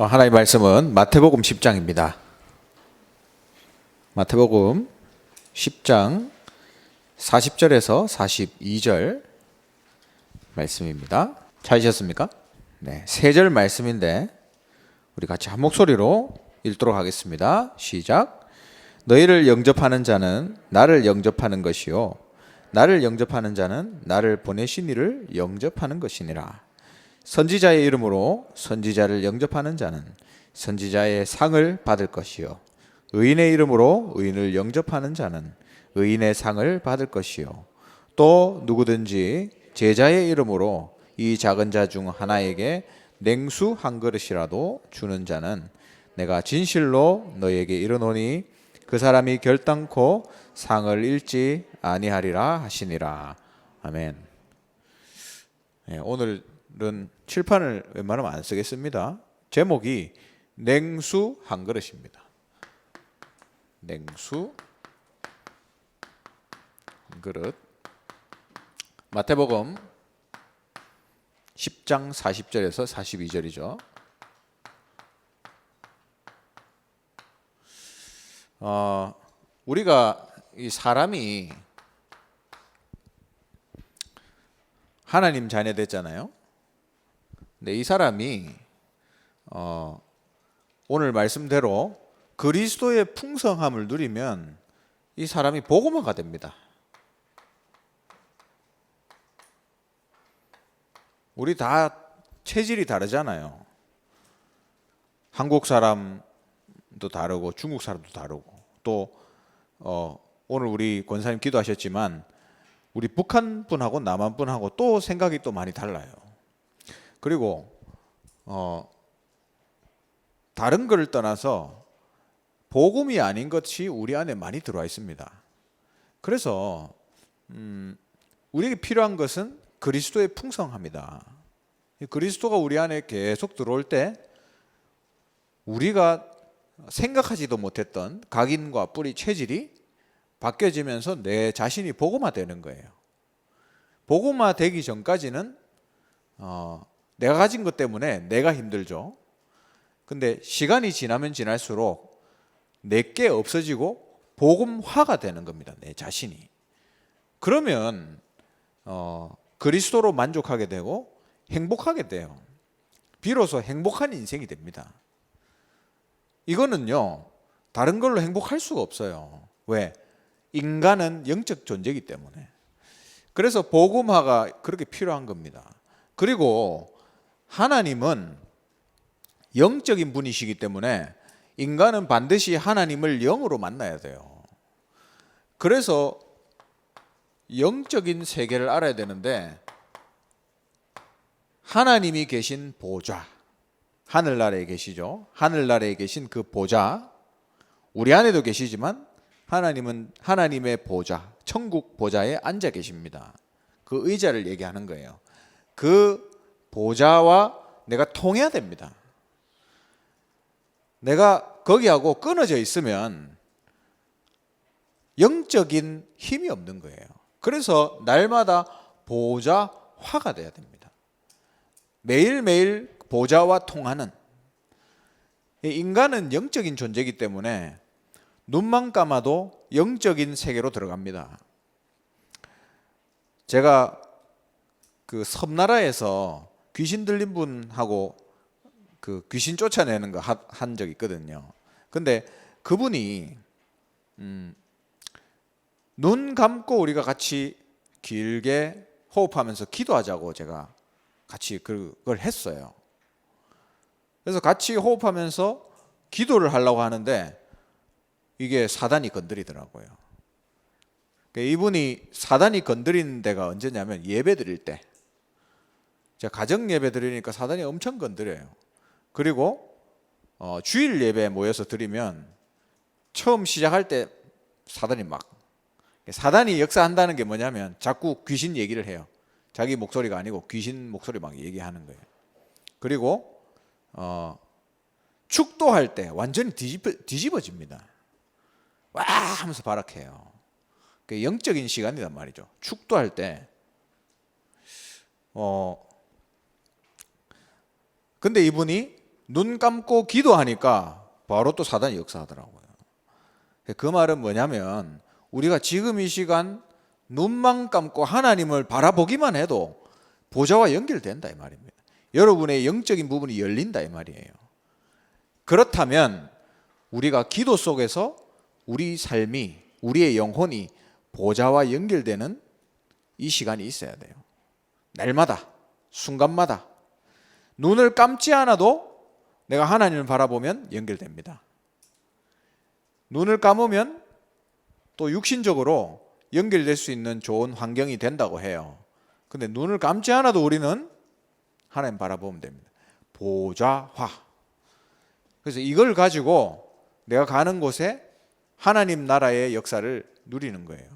하나님의 말씀은 마태복음 10장입니다. 마태복음 10장 40절에서 42절 말씀입니다. 찾으셨습니까? 네, 세 절 말씀인데 우리 같이 한 목소리로 읽도록 하겠습니다. 시작. 너희를 영접하는 자는 나를 영접하는 것이요 나를 영접하는 자는 나를 보내신 이를 영접하는 것이니라. 선지자의 이름으로 선지자를 영접하는 자는 선지자의 상을 받을 것이요 의인의 이름으로 의인을 영접하는 자는 의인의 상을 받을 것이요 또 누구든지 제자의 이름으로 이 작은 자 중 하나에게 냉수 한 그릇이라도 주는 자는 내가 진실로 너희에게 이르노니 그 사람이 결단코 상을 잃지 아니하리라 하시니라. 아멘. 네, 오늘은 칠판을 웬만하면 안 쓰겠습니다. 제목이 냉수 한 그릇입니다. 냉수 한 그릇. 마태복음 10장 40절에서 42절이죠. 우리가 이 사람이 하나님 자녀 됐잖아요. 근데 이 사람이 오늘 말씀대로 그리스도의 풍성함을 누리면 이 사람이 복음화가 됩니다. 우리 다 체질이 다르잖아요. 한국 사람도 다르고 중국 사람도 다르고 또 오늘 우리 권사님 기도하셨지만 우리 북한 분하고 남한 분하고 또 생각이 또 많이 달라요. 그리고 다른 것을 떠나서 복음이 아닌 것이 우리 안에 많이 들어와 있습니다. 그래서 우리에게 필요한 것은 그리스도의 풍성함이다. 그리스도가 우리 안에 계속 들어올 때 우리가 생각하지도 못했던 각인과 뿌리 체질이 바뀌어지면서 내 자신이 복음화되는 거예요. 복음화되기 전까지는 내가 가진 것 때문에 내가 힘들죠. 근데 시간이 지나면 지날수록 내게 없어지고 복음화가 되는 겁니다. 내 자신이. 그러면 그리스도로 만족하게 되고 행복하게 돼요. 비로소 행복한 인생이 됩니다. 이거는요, 다른 걸로 행복할 수가 없어요. 왜? 인간은 영적 존재이기 때문에. 그래서 복음화가 그렇게 필요한 겁니다. 그리고 하나님은 영적인 분이시기 때문에 인간은 반드시 하나님을 영으로 만나야 돼요. 그래서 영적인 세계를 알아야 되는데 하나님이 계신 보좌, 하늘나라에 계시죠. 하늘나라에 계신 그 보좌, 우리 안에도 계시지만 하나님은 하나님의 보좌, 천국 보좌에 앉아 계십니다. 그 의자를 얘기하는 거예요. 그 보좌와 내가 통해야 됩니다. 내가 거기하고 끊어져 있으면 영적인 힘이 없는 거예요. 그래서 날마다 보좌화가 돼야 됩니다. 매일매일 보좌와 통하는. 인간은 영적인 존재이기 때문에 눈만 감아도 영적인 세계로 들어갑니다. 제가 그 섬나라에서 귀신 들린 분하고 그 귀신 쫓아내는 거 한 적이 있거든요. 근데 그분이 눈 감고 우리가 같이 길게 호흡하면서 기도하자고 제가 같이 그걸 했어요. 그래서 같이 호흡하면서 기도를 하려고 하는데 이게 사단이 건드리더라고요. 이분이 사단이 건드리는 데가 언제냐면 예배 드릴 때. 제가 가정 예배 드리니까 사단이 엄청 건드려요. 그리고 주일 예배 모여서 드리면 처음 시작할 때 사단이 역사한다는 게 뭐냐면 자꾸 귀신 얘기를 해요. 자기 목소리가 아니고 귀신 목소리 막 얘기하는 거예요. 그리고 축도할 때 완전히 뒤집어집니다. 와 하면서 발악해요. 영적인 시간이란 말이죠. 축도할 때 근데 이분이 눈 감고 기도하니까 바로 또 사단이 역사하더라고요. 그 말은 뭐냐면 우리가 지금 이 시간 눈만 감고 하나님을 바라보기만 해도 보좌와 연결된다 이 말입니다. 여러분의 영적인 부분이 열린다 이 말이에요. 그렇다면 우리가 기도 속에서 우리 삶이, 우리의 영혼이 보좌와 연결되는 이 시간이 있어야 돼요. 날마다, 순간마다 눈을 감지 않아도 내가 하나님을 바라보면 연결됩니다. 눈을 감으면 또 육신적으로 연결될 수 있는 좋은 환경이 된다고 해요. 근데 눈을 감지 않아도 우리는 하나님 바라보면 됩니다. 보좌화. 그래서 이걸 가지고 내가 가는 곳에 하나님 나라의 역사를 누리는 거예요.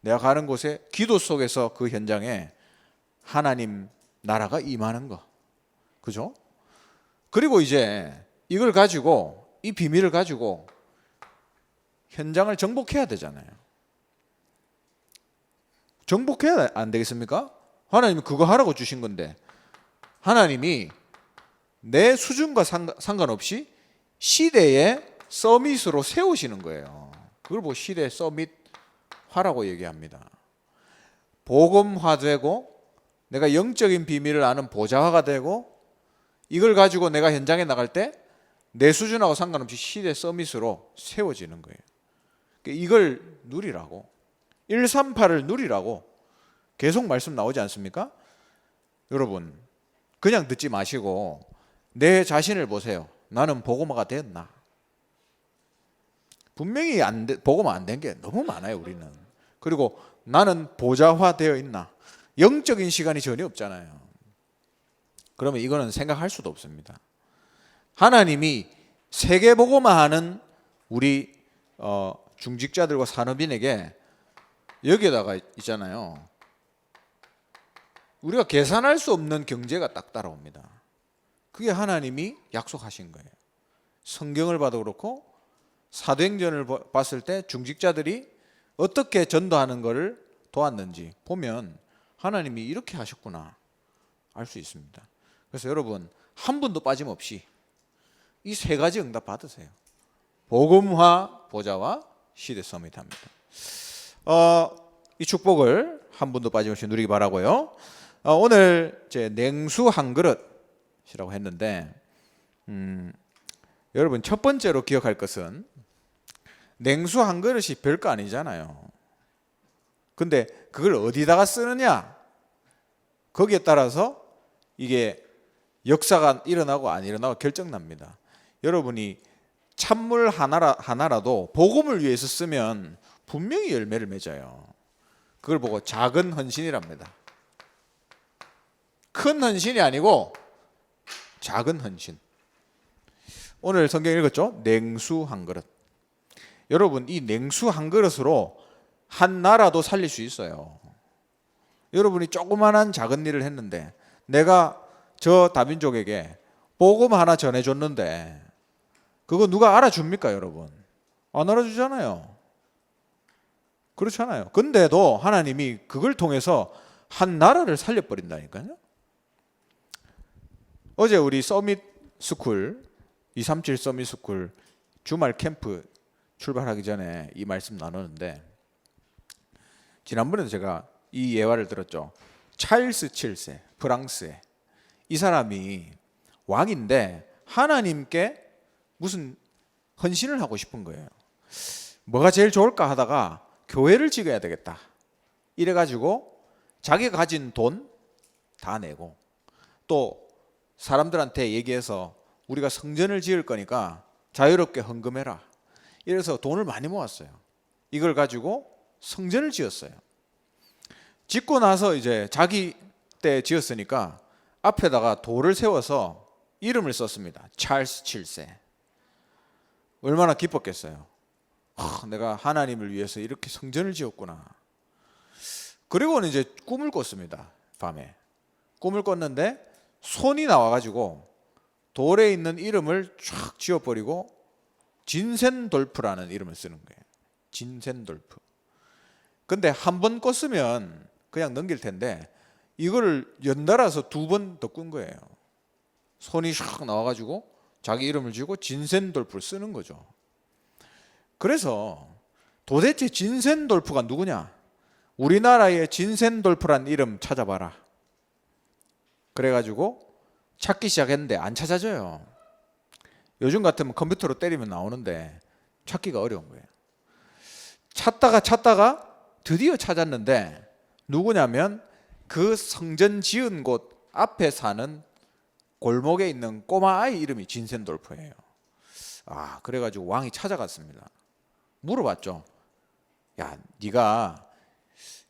내가 가는 곳에 기도 속에서 그 현장에 하나님 나라가 임하는 거. 그죠? 그리고 이제 이걸 가지고, 이 비밀을 가지고 현장을 정복해야 되잖아요. 정복해야 안 되겠습니까? 하나님이 그거 하라고 주신 건데, 하나님이 내 수준과 상관없이 시대의 서밋으로 세우시는 거예요. 그걸 뭐 시대 서밋화라고 얘기합니다. 복음화되고 내가 영적인 비밀을 아는 보좌화가 되고, 이걸 가지고 내가 현장에 나갈 때 내 수준하고 상관없이 시대 서밋으로 세워지는 거예요. 이걸 누리라고, 138을 누리라고 계속 말씀 나오지 않습니까? 여러분, 그냥 듣지 마시고 내 자신을 보세요. 나는 복음화가 됐나? 분명히 복음화 안 된 게 너무 많아요, 우리는. 그리고 나는 보좌화 되어 있나? 영적인 시간이 전혀 없잖아요. 그러면 이거는 생각할 수도 없습니다. 하나님이 세계 복음화하는 우리 중직자들과 산업인에게 여기에다가 있잖아요. 우리가 계산할 수 없는 경제가 딱 따라옵니다. 그게 하나님이 약속하신 거예요. 성경을 봐도 그렇고 사도행전을 봤을 때 중직자들이 어떻게 전도하는 것을 도왔는지 보면 하나님이 이렇게 하셨구나 알 수 있습니다. 그래서 여러분 한 분도 빠짐없이 이 세 가지 응답 받으세요. 복음화, 보좌와 시대 서밋합니다. 이 축복을 한 분도 빠짐없이 누리기 바라고요. 오늘 제 냉수 한 그릇이라고 했는데 여러분 첫 번째로 기억할 것은 냉수 한 그릇이 별거 아니잖아요. 근데 그걸 어디다가 쓰느냐, 거기에 따라서 이게 역사가 일어나고 안 일어나고 결정납니다. 여러분이 찬물 하나라도 복음을 위해서 쓰면 분명히 열매를 맺어요. 그걸 보고 작은 헌신이랍니다. 큰 헌신이 아니고 작은 헌신. 오늘 성경 읽었죠? 냉수 한 그릇. 여러분 이 냉수 한 그릇으로 한 나라도 살릴 수 있어요. 여러분이 조그만한 작은 일을 했는데, 내가 저 다민족에게 복음 하나 전해줬는데 그거 누가 알아줍니까 여러분? 안 알아주잖아요. 그렇잖아요. 근데도 하나님이 그걸 통해서 한 나라를 살려버린다니까요. 어제 우리 서밋 스쿨 237 서밋 스쿨 주말 캠프 출발하기 전에 이 말씀 나누는데, 지난번에도 제가 이 예화를 들었죠. 찰스 7세 프랑스에, 이 사람이 왕인데 하나님께 무슨 헌신을 하고 싶은 거예요. 뭐가 제일 좋을까 하다가 교회를 지어야 되겠다 이래가지고 자기가 가진 돈 다 내고, 또 사람들한테 얘기해서 우리가 성전을 지을 거니까 자유롭게 헌금해라 이래서 돈을 많이 모았어요. 이걸 가지고 성전을 지었어요. 짓고 나서 이제 자기 때 지었으니까 앞에다가 돌을 세워서 이름을 썼습니다. 찰스 7세. 얼마나 기뻤겠어요. 내가 하나님을 위해서 이렇게 성전을 지었구나. 그리고는 이제 꿈을 꿨습니다. 밤에 꿈을 꿨는데 손이 나와가지고 돌에 있는 이름을 쫙 지워버리고 진센돌프라는 이름을 쓰는 거예요. 진센돌프. 근데 한 번 꿨으면 그냥 넘길 텐데 이거를 연달아서 두 번 더 꾼 거예요. 손이 샥 나와가지고 자기 이름을 지고 진센돌프를 쓰는 거죠. 그래서 도대체 진센돌프가 누구냐? 우리나라의 진센돌프란 이름 찾아봐라. 그래가지고 찾기 시작했는데 안 찾아져요. 요즘 같으면 컴퓨터로 때리면 나오는데 찾기가 어려운 거예요. 찾다가 드디어 찾았는데 누구냐면 그 성전 지은 곳 앞에 사는 골목에 있는 꼬마 아이 이름이 진센돌프예요. 그래가지고 왕이 찾아갔습니다. 물어봤죠. 야, 네가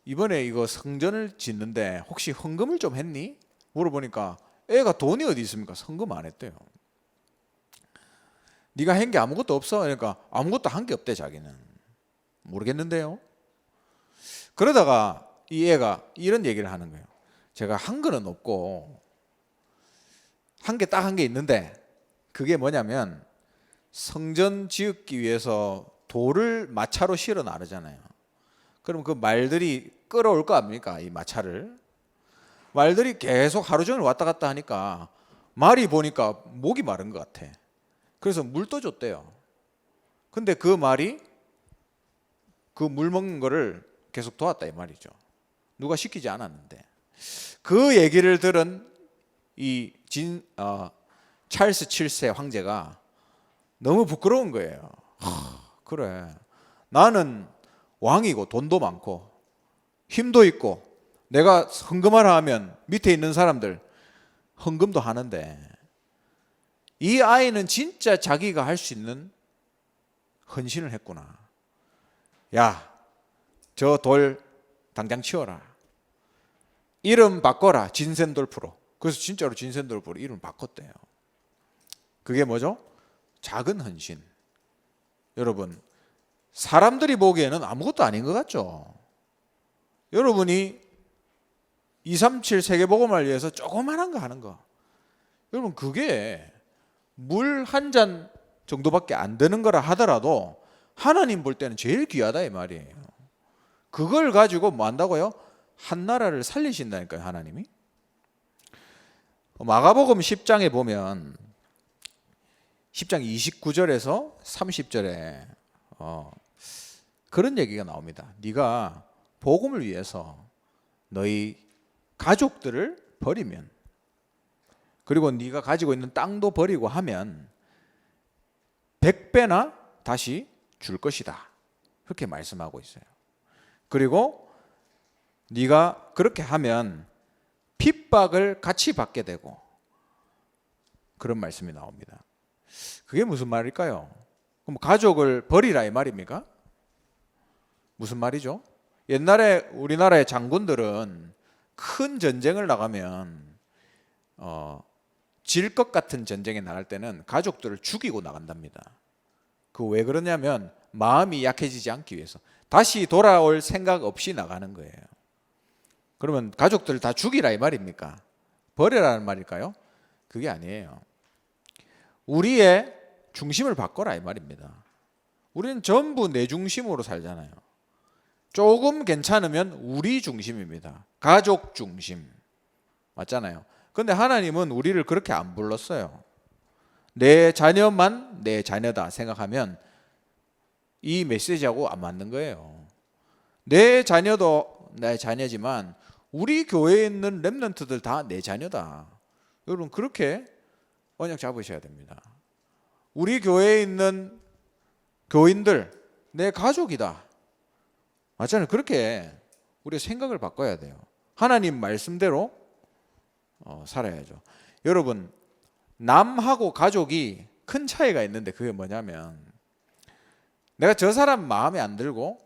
이번에 이거 성전을 짓는데 혹시 헌금을 좀 했니? 물어보니까 애가 돈이 어디 있습니까? 헌금 안 했대요. 네가 한 게 아무것도 없어? 그러니까 아무것도 한 게 없대 자기는. 모르겠는데요. 그러다가 이 애가 이런 얘기를 하는 거예요. 제가 한 거는 없고 한 게 딱 한 게 있는데 그게 뭐냐면 성전 지었기 위해서 돌을 마차로 실어 나르잖아요. 그럼 그 말들이 끌어올 거 아닙니까? 이 마차를. 말들이 계속 하루 종일 왔다 갔다 하니까 말이 보니까 목이 마른 것 같아. 그래서 물 떠줬대요. 근데 그 말이 그 물 먹는 거를 계속 도왔다 이 말이죠. 누가 시키지 않았는데. 그 얘기를 들은 이 찰스 7세 황제가 너무 부끄러운 거예요. 그래, 나는 왕이고 돈도 많고 힘도 있고 내가 헌금하라 하면 밑에 있는 사람들 헌금도 하는데 이 아이는 진짜 자기가 할 수 있는 헌신을 했구나. 야, 저 돌 당장 치워라. 이름 바꿔라. 진센돌프로. 그래서 진짜로 진센돌프로 이름 바꿨대요. 그게 뭐죠? 작은 헌신. 여러분, 사람들이 보기에는 아무것도 아닌 것 같죠? 여러분이 237 세계복음을 위해서 조그만한 거 하는 거. 여러분, 그게 물 한 잔 정도밖에 안 되는 거라 하더라도 하나님 볼 때는 제일 귀하다 이 말이에요. 그걸 가지고 뭐 한다고요? 한 나라를 살리신다니까요, 하나님이. 마가복음 10장에 보면 10장 29절에서 30절에 그런 얘기가 나옵니다. 네가 복음을 위해서 너희 가족들을 버리면, 그리고 네가 가지고 있는 땅도 버리고 하면 100배나 다시 줄 것이다. 그렇게 말씀하고 있어요. 그리고 네가 그렇게 하면 핍박을 같이 받게 되고, 그런 말씀이 나옵니다. 그게 무슨 말일까요? 그럼 가족을 버리라 이 말입니까? 무슨 말이죠? 옛날에 우리나라의 장군들은 큰 전쟁을 나가면 질 것 같은 전쟁에 나갈 때는 가족들을 죽이고 나간답니다. 그 왜 그러냐면 마음이 약해지지 않기 위해서. 다시 돌아올 생각 없이 나가는 거예요. 그러면 가족들 다 죽이라 이 말입니까? 버려라는 말일까요? 그게 아니에요. 우리의 중심을 바꿔라 이 말입니다. 우리는 전부 내 중심으로 살잖아요. 조금 괜찮으면 우리 중심입니다. 가족 중심. 맞잖아요. 근데 하나님은 우리를 그렇게 안 불렀어요. 내 자녀만 내 자녀다 생각하면 이 메시지하고 안 맞는 거예요. 내 자녀도 내 자녀지만 우리 교회에 있는 렘넌트들 다 내 자녀다. 여러분 그렇게 언약 잡으셔야 됩니다. 우리 교회에 있는 교인들 내 가족이다. 맞잖아요. 그렇게 우리 생각을 바꿔야 돼요. 하나님 말씀대로 살아야죠. 여러분, 남하고 가족이 큰 차이가 있는데 그게 뭐냐면, 내가 저 사람 마음에 안 들고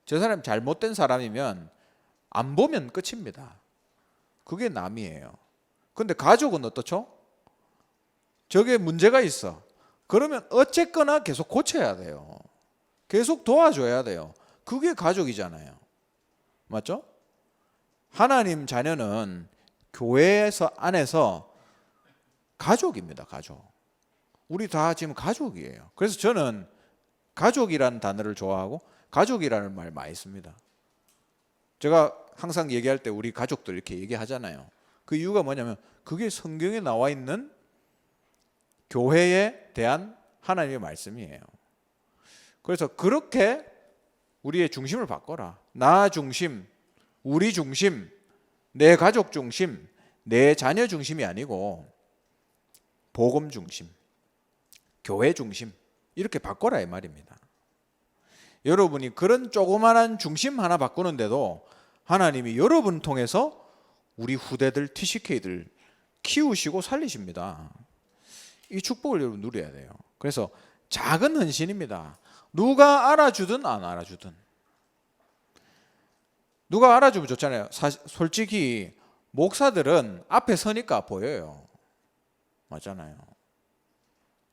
저 사람 잘못된 사람이면 안 보면 끝입니다. 그게 남이에요. 근데 가족은 어떻죠? 저게 문제가 있어. 그러면 어쨌거나 계속 고쳐야 돼요. 계속 도와줘야 돼요. 그게 가족이잖아요. 맞죠? 하나님 자녀는 교회에서 안에서 가족입니다. 가족. 우리 다 지금 가족이에요. 그래서 저는 가족이라는 단어를 좋아하고 가족이라는 말 많이 씁니다. 제가 항상 얘기할 때 우리 가족들 이렇게 얘기하잖아요. 그 이유가 뭐냐면 그게 성경에 나와 있는 교회에 대한 하나님의 말씀이에요. 그래서 그렇게 우리의 중심을 바꿔라. 나 중심, 우리 중심, 내 가족 중심, 내 자녀 중심이 아니고 복음 중심, 교회 중심, 이렇게 바꿔라 이 말입니다. 여러분이 그런 조그만한 중심 하나 바꾸는데도 하나님이 여러분 통해서 우리 후대들, TCK들 키우시고 살리십니다. 이 축복을 여러분 누려야 돼요. 그래서 작은 헌신입니다. 누가 알아주든 안 알아주든. 누가 알아주면 좋잖아요. 솔직히 목사들은 앞에 서니까 보여요. 맞잖아요.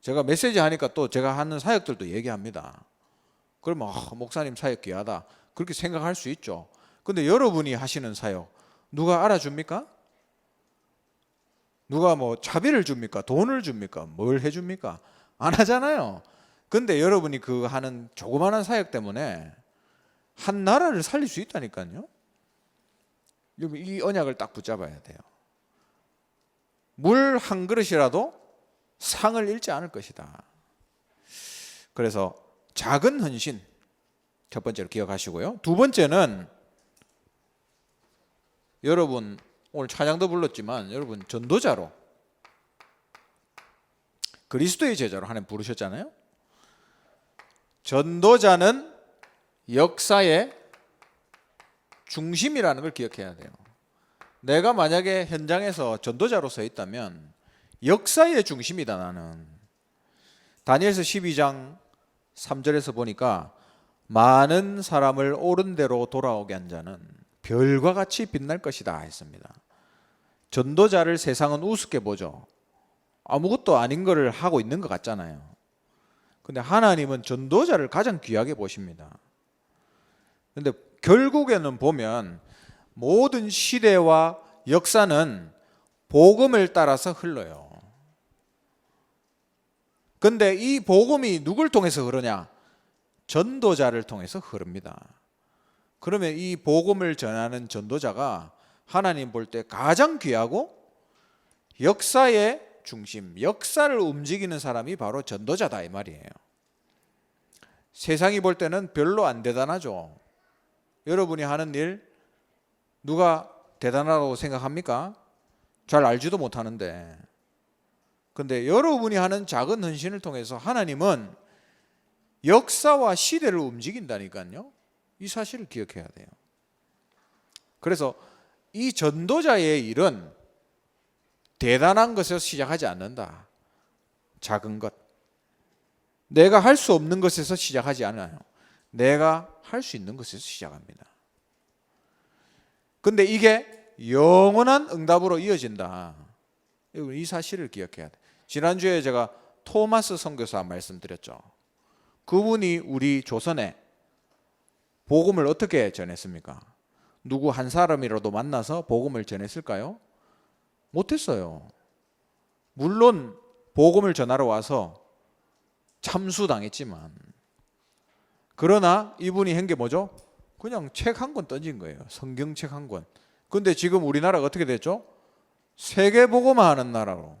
제가 메시지 하니까 또 제가 하는 사역들도 얘기합니다. 그러면 목사님 사역 귀하다 그렇게 생각할 수 있죠. 근데 여러분이 하시는 사역 누가 알아줍니까? 누가 뭐 차비를 줍니까? 돈을 줍니까? 뭘 해줍니까? 안 하잖아요. 근데 여러분이 그 하는 조그마한 사역 때문에 한 나라를 살릴 수 있다니까요. 이 언약을 딱 붙잡아야 돼요. 물 한 그릇이라도 상을 잃지 않을 것이다. 그래서 작은 헌신 첫 번째로 기억하시고요. 두 번째는 여러분 오늘 찬양도 불렀지만 여러분 전도자로 그리스도의 제자로 하나님 부르셨잖아요. 전도자는 역사의 중심이라는 걸 기억해야 돼요. 내가 만약에 현장에서 전도자로 서 있다면 역사의 중심이다 나는. 다니엘서 12장 3절에서 보니까 많은 사람을 옳은 대로 돌아오게 한 자는 별과 같이 빛날 것이다 했습니다. 전도자를 세상은 우습게 보죠. 아무것도 아닌 것을 하고 있는 것 같잖아요. 근데 하나님은 전도자를 가장 귀하게 보십니다. 근데 결국에는 보면 모든 시대와 역사는 복음을 따라서 흘러요. 근데 이 복음이 누굴 통해서 흐르냐? 전도자를 통해서 흐릅니다. 그러면 이 복음을 전하는 전도자가 하나님 볼 때 가장 귀하고 역사의 중심, 역사를 움직이는 사람이 바로 전도자다 이 말이에요. 세상이 볼 때는 별로 안 대단하죠. 여러분이 하는 일 누가 대단하다고 생각합니까? 잘 알지도 못하는데. 근데 여러분이 하는 작은 헌신을 통해서 하나님은 역사와 시대를 움직인다니까요. 이 사실을 기억해야 돼요. 그래서 이 전도자의 일은 대단한 것에서 시작하지 않는다. 작은 것. 내가 할 수 없는 것에서 시작하지 않아요. 내가 할 수 있는 것에서 시작합니다. 근데 이게 영원한 응답으로 이어진다. 이 사실을 기억해야 돼. 지난주에 제가 토마스 선교사 말씀드렸죠. 그분이 우리 조선에 복음을 어떻게 전했습니까? 누구 한 사람이라도 만나서 복음을 전했을까요? 못했어요. 물론 복음을 전하러 와서 참수당했지만, 그러나 이분이 한 게 뭐죠? 그냥 책 한 권 던진 거예요. 성경책 한 권. 근데 지금 우리나라가 어떻게 됐죠? 세계 복음화하는 나라로,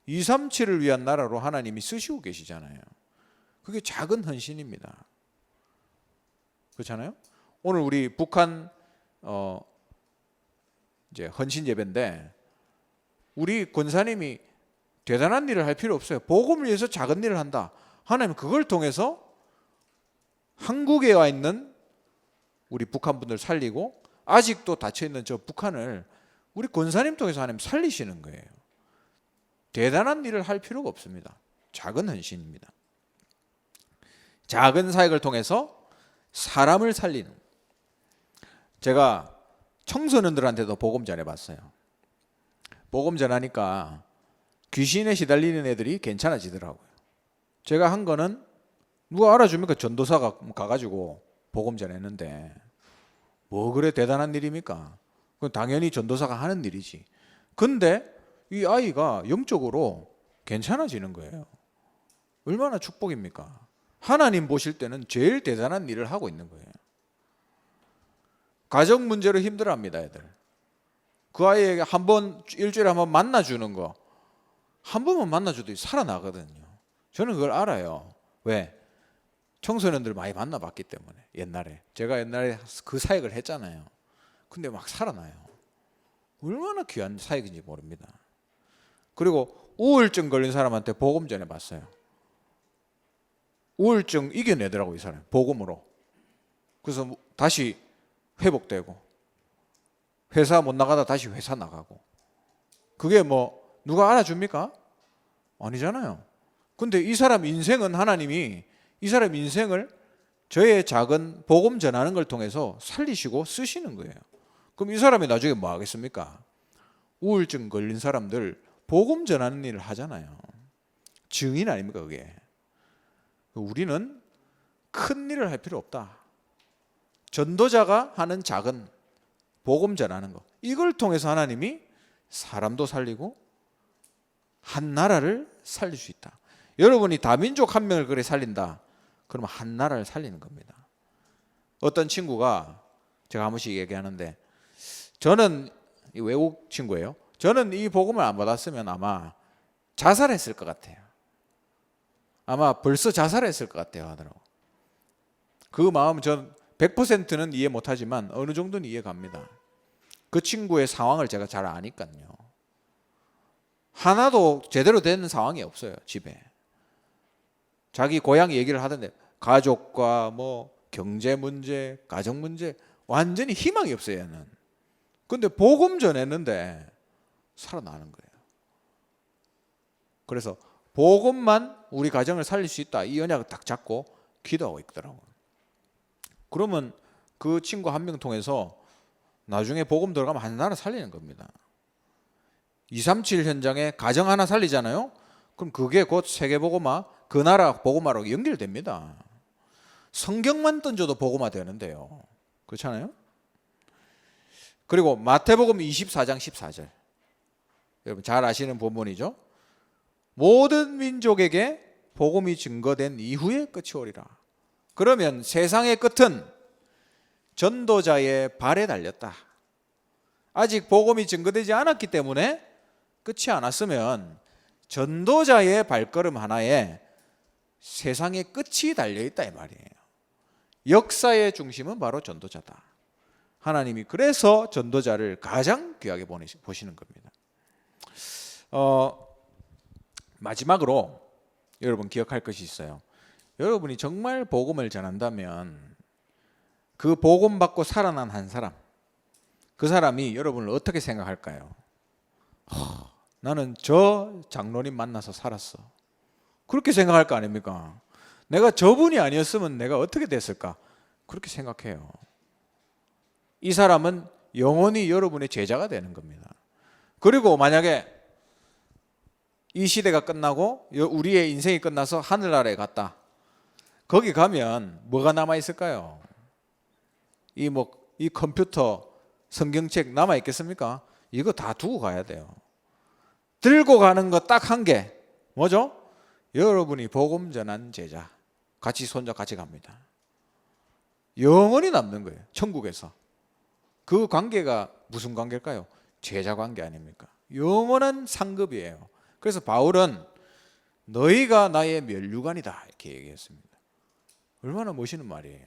237을 위한 나라로 하나님이 쓰시고 계시잖아요. 그게 작은 헌신입니다. 그렇잖아요? 오늘 우리 북한 이제 헌신 예배인데 우리 권사님이 대단한 일을 할 필요 없어요. 복음을 위해서 작은 일을 한다. 하나님 그걸 통해서 한국에 와 있는 우리 북한 분들 살리고 아직도 닫혀 있는 저 북한을 우리 권사님 통해서 하나님 살리시는 거예요. 대단한 일을 할 필요가 없습니다. 작은 헌신입니다. 작은 사역을 통해서 사람을 살리는. 제가 청소년들한테도 복음 전해봤어요. 복음 전하니까 귀신에 시달리는 애들이 괜찮아지더라고요. 제가 한 거는 누가 알아줍니까? 전도사가 가가지고 복음 전했는데 뭐 그래 대단한 일입니까? 그건 당연히 전도사가 하는 일이지. 근데 이 아이가 영적으로 괜찮아지는 거예요. 얼마나 축복입니까? 하나님 보실 때는 제일 대단한 일을 하고 있는 거예요. 가정 문제로 힘들어합니다, 애들. 그 아이에게 일주일에 한 번 만나주는 거 한 번만 만나줘도 살아나거든요. 저는 그걸 알아요. 왜? 청소년들 많이 만나봤기 때문에. 옛날에 제가 옛날에 그 사역을 했잖아요. 근데 막 살아나요. 얼마나 귀한 사역인지 모릅니다. 그리고 우울증 걸린 사람한테 복음 전해봤어요. 우울증 이겨내더라고 이 사람 복음으로. 그래서 다시 회복되고 회사 못 나가다 다시 회사 나가고. 그게 뭐 누가 알아줍니까? 아니잖아요. 근데 이 사람 인생은 하나님이 이 사람 인생을 저의 작은 복음 전하는 걸 통해서 살리시고 쓰시는 거예요. 그럼 이 사람이 나중에 뭐 하겠습니까? 우울증 걸린 사람들 복음 전하는 일을 하잖아요. 증인 아닙니까 그게? 우리는 큰 일을 할 필요 없다. 전도자가 하는 작은 복음 전하는 거, 이걸 통해서 하나님이 사람도 살리고 한 나라를 살릴 수 있다. 여러분이 다민족 한 명을 그래 살린다, 그러면 한 나라를 살리는 겁니다. 어떤 친구가 제가 한 번씩 얘기하는데, 저는 외국 친구예요. 저는 이 복음을 안 받았으면 아마 자살했을 것 같아요. 아마 벌써 자살했을 것 같아요 하더라고. 그 마음 전 100%는 이해 못하지만 어느 정도는 이해갑니다. 그 친구의 상황을 제가 잘 아니까요. 하나도 제대로 된 상황이 없어요. 집에 자기 고향 얘기를 하던데 가족과 뭐 경제 문제, 가정 문제, 완전히 희망이 없어요 얘는. 근데 복음 전했는데 살아나는 거예요. 그래서 복음만 우리 가정을 살릴 수 있다, 이 언약을 딱 잡고 기도하고 있더라고요. 그러면 그 친구 한 명 통해서 나중에 복음 들어가면 한 나라 살리는 겁니다. 237 현장에 가정 하나 살리잖아요. 그럼 그게 곧 세계복음화, 그 나라 복음화로 연결됩니다. 성경만 던져도 복음화 되는데요. 그렇잖아요. 그리고 마태복음 24장 14절, 여러분 잘 아시는 본문이죠. 모든 민족에게 복음이 증거된 이후에 끝이 오리라. 그러면 세상의 끝은 전도자의 발에 달렸다. 아직 복음이 증거되지 않았기 때문에, 끝이 않았으면 전도자의 발걸음 하나에 세상의 끝이 달려있다 이 말이에요. 역사의 중심은 바로 전도자다. 하나님이 그래서 전도자를 가장 귀하게 보시는 겁니다. 마지막으로 여러분 기억할 것이 있어요. 여러분이 정말 복음을 전한다면 그 복음 받고 살아난 한 사람, 그 사람이 여러분을 어떻게 생각할까요? 나는 저 장로님 만나서 살았어, 그렇게 생각할 거 아닙니까? 내가 저분이 아니었으면 내가 어떻게 됐을까? 그렇게 생각해요. 이 사람은 영원히 여러분의 제자가 되는 겁니다. 그리고 만약에 이 시대가 끝나고 우리의 인생이 끝나서 하늘나라에 갔다. 거기 가면 뭐가 남아 있을까요? 이 컴퓨터, 성경책 남아 있겠습니까? 이거 다 두고 가야 돼요. 들고 가는 거 딱 한 개, 뭐죠? 여러분이 복음 전한 제자, 같이 손잡 같이 갑니다. 영원히 남는 거예요. 천국에서. 그 관계가 무슨 관계일까요? 제자 관계 아닙니까? 영원한 상급이에요. 그래서 바울은 너희가 나의 면류관이다 이렇게 얘기했습니다. 얼마나 멋있는 말이에요.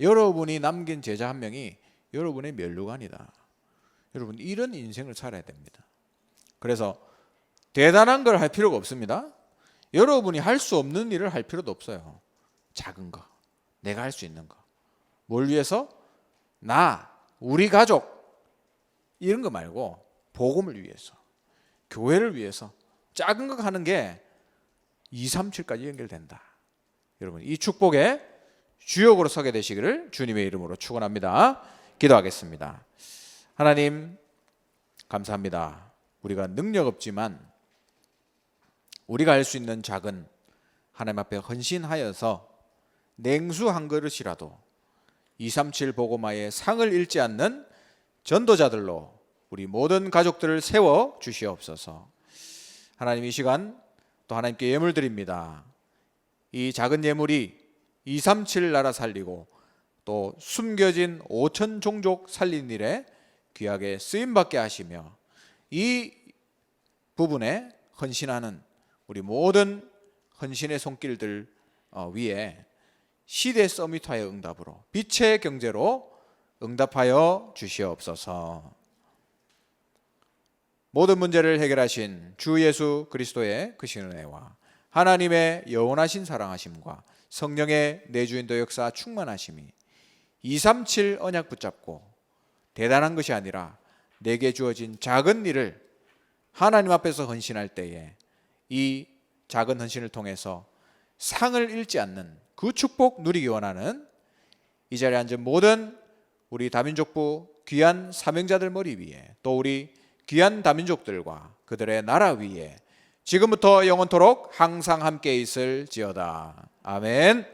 여러분이 남긴 제자 한 명이 여러분의 면류관이다. 여러분 이런 인생을 살아야 됩니다. 그래서 대단한 걸 할 필요가 없습니다. 여러분이 할 수 없는 일을 할 필요도 없어요. 작은 거, 내가 할 수 있는 거. 뭘 위해서? 우리 가족, 이런 거 말고 복음을 위해서, 교회를 위해서 작은 거 하는 게 237까지 연결된다. 여러분 이 축복의 주역으로 서게 되시기를 주님의 이름으로 축원합니다. 기도하겠습니다. 하나님 감사합니다. 우리가 능력 없지만 우리가 할 수 있는 작은, 하나님 앞에 헌신하여서 냉수 한 그릇이라도 237 복음화의 상을 잃지 않는 전도자들로 우리 모든 가족들을 세워 주시옵소서. 하나님 이 시간 또 하나님께 예물 드립니다. 이 작은 예물이 237 나라 살리고 또 숨겨진 5천 종족 살린 일에 귀하게 쓰임받게 하시며 이 부분에 헌신하는 우리 모든 헌신의 손길들 위에 시대 서밋화의 응답으로 빛의 경제로 응답하여 주시옵소서. 모든 문제를 해결하신 주 예수 그리스도의 크신 은혜와 하나님의 영원하신 사랑하심과 성령의 내주인도 역사 충만하심이 237 언약 붙잡고 대단한 것이 아니라 내게 주어진 작은 일을 하나님 앞에서 헌신할 때에 이 작은 헌신을 통해서 상을 잃지 않는 그 축복 누리기 원하는 이 자리에 앉은 모든 우리 다민족부 귀한 사명자들 머리 위에 또 우리 귀한 다민족들과 그들의 나라 위에 지금부터 영원토록 항상 함께 있을지어다. 아멘.